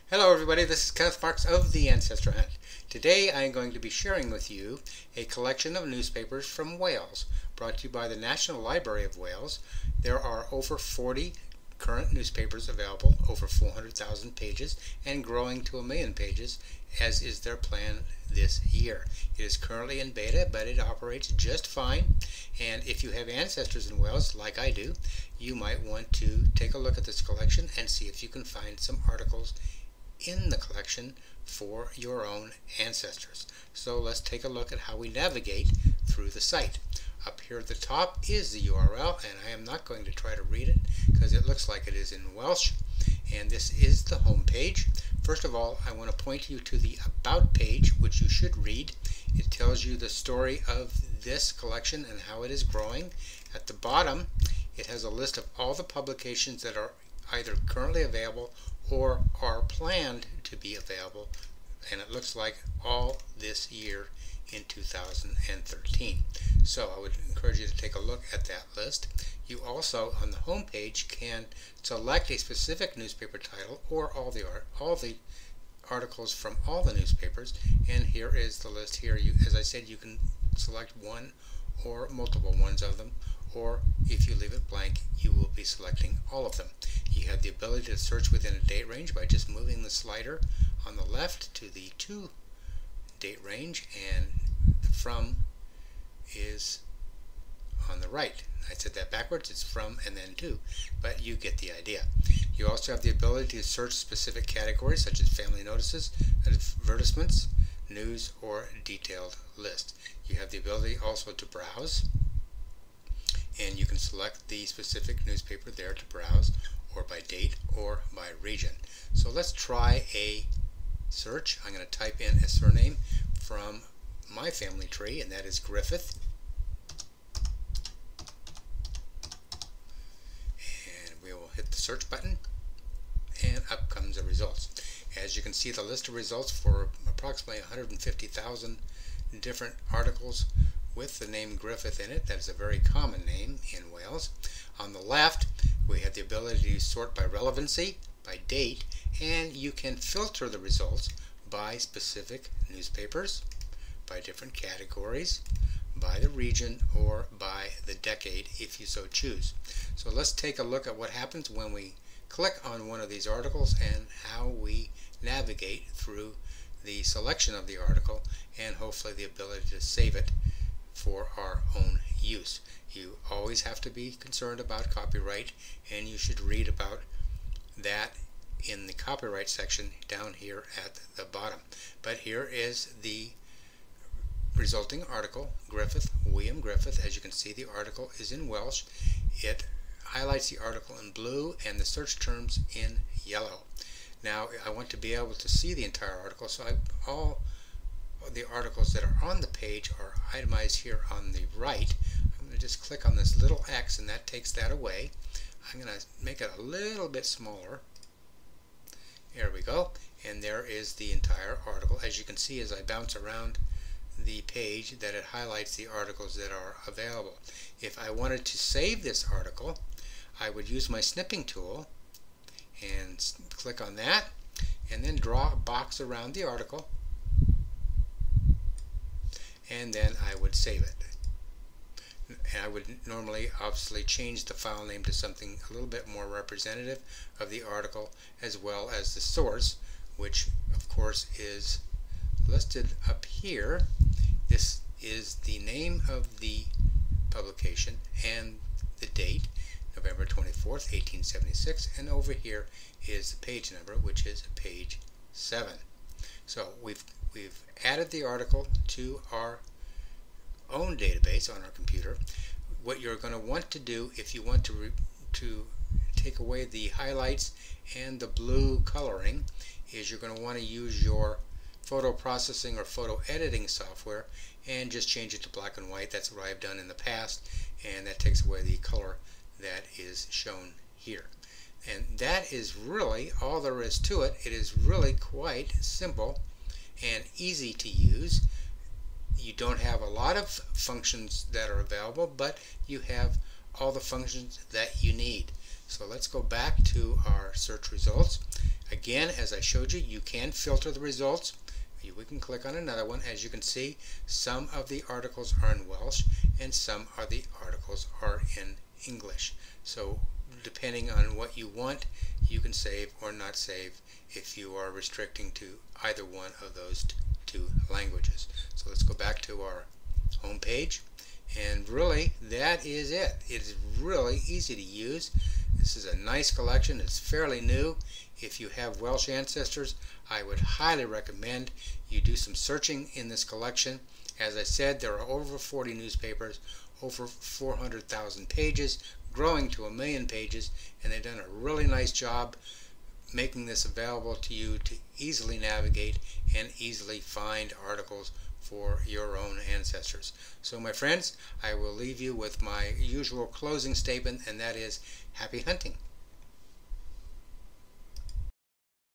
Hello everybody, this is Kenneth Marks of The Ancestor Hunt. Today I am going to be sharing with you a collection of newspapers from Wales, brought to you by the National Library of Wales. There are over 40 current newspapers available, over 400,000 pages, and growing to 1 million pages, as is their plan this year. It is currently in beta, but it operates just fine, and if you have ancestors in Wales, like I do, you might want to take a look at this collection and see if you can find some articles in the collection for your own ancestors. So let's take a look at how we navigate through the site. Up here at the top is the URL, and I am not going to try to read it because it looks like it is in Welsh, and this is the home page. First of all, I want to point you to the About page, which you should read. It tells you the story of this collection and how it is growing. At the bottom, it has a list of all the publications that are either currently available or are planned to be available, and it looks like all this year in 2013. So I would encourage you to take a look at that list. You also, on the home page, can select a specific newspaper title or all the articles from all the newspapers, and here is the list here. As I said, you can select one or multiple ones of them, or if you leave it blank, you will be selecting all of them. You have the ability to search within a date range by just moving the slider on the left to the to date range, and the from is on the right. I said that backwards. It's from and then to, but you get the idea. You also have the ability to search specific categories such as family notices, advertisements, news, or detailed list. You have the ability also to browse, and you can select the specific newspaper there to browse, or by date or by region. So let's try a search. I'm going to type in a surname from my family tree, and that is Griffith. And we will hit the search button, and up comes the results. As you can see, the list of results for approximately 150,000 different articles with the name Griffith in it. That is a very common name in Wales. On the left, we have the ability to sort by relevancy, by date, and you can filter the results by specific newspapers, by different categories, by the region, or by the decade if you so choose. So let's take a look at what happens when we click on one of these articles and how we navigate through the selection of the article and hopefully the ability to save it for our own use. You always have to be concerned about copyright, and you should read about that in the copyright section down here at the bottom. But here is the resulting article, Griffith, William Griffith. As you can see, the article is in Welsh. It highlights the article in blue and the search terms in yellow. Now I want to be able to see the entire article, so all the articles that are on the page are itemized here on the right. I'm going to just click on this little X, and that takes that away. I'm going to make it a little bit smaller. There we go, and there is the entire article. As you can see, as I bounce around the page, that it highlights the articles that are available. If I wanted to save this article, I would use my snipping tool and click on that, and then draw a box around the article, and then I would save it. And I would normally obviously change the file name to something a little bit more representative of the article, as well as the source, which of course is listed up here. This is the name of the publication and the date, November 24th, 1876, and over here is the page number, which is page 7. So we've added the article to our own database on our computer. What you're going to want to do, if you want to take away the highlights and the blue coloring, is you're going to want to use your photo processing or photo editing software and just change it to black and white. That's what I've done in the past, and that takes away the color that is shown here. And that is really all there is to it. It is really quite simple and easy to use. You don't have a lot of functions that are available, but you have all the functions that you need. So let's go back to our search results. Again, as I showed you, you can filter the results. We can click on another one. As you can see, some of the articles are in Welsh and some of the articles are in English. So depending on what you want, you can save or not save if you are restricting to either one of those two languages. So let's go back to our home page, and really that is it. It is really easy to use. This is a nice collection. It's fairly new. If you have Welsh ancestors, I would highly recommend you do some searching in this collection. As I said, there are over 40 newspapers, over 400,000 pages, growing to 1 million pages, and they've done a really nice job making this available to you to easily navigate and easily find articles for your own ancestors. So my friends, I will leave you with my usual closing statement, and that is happy hunting.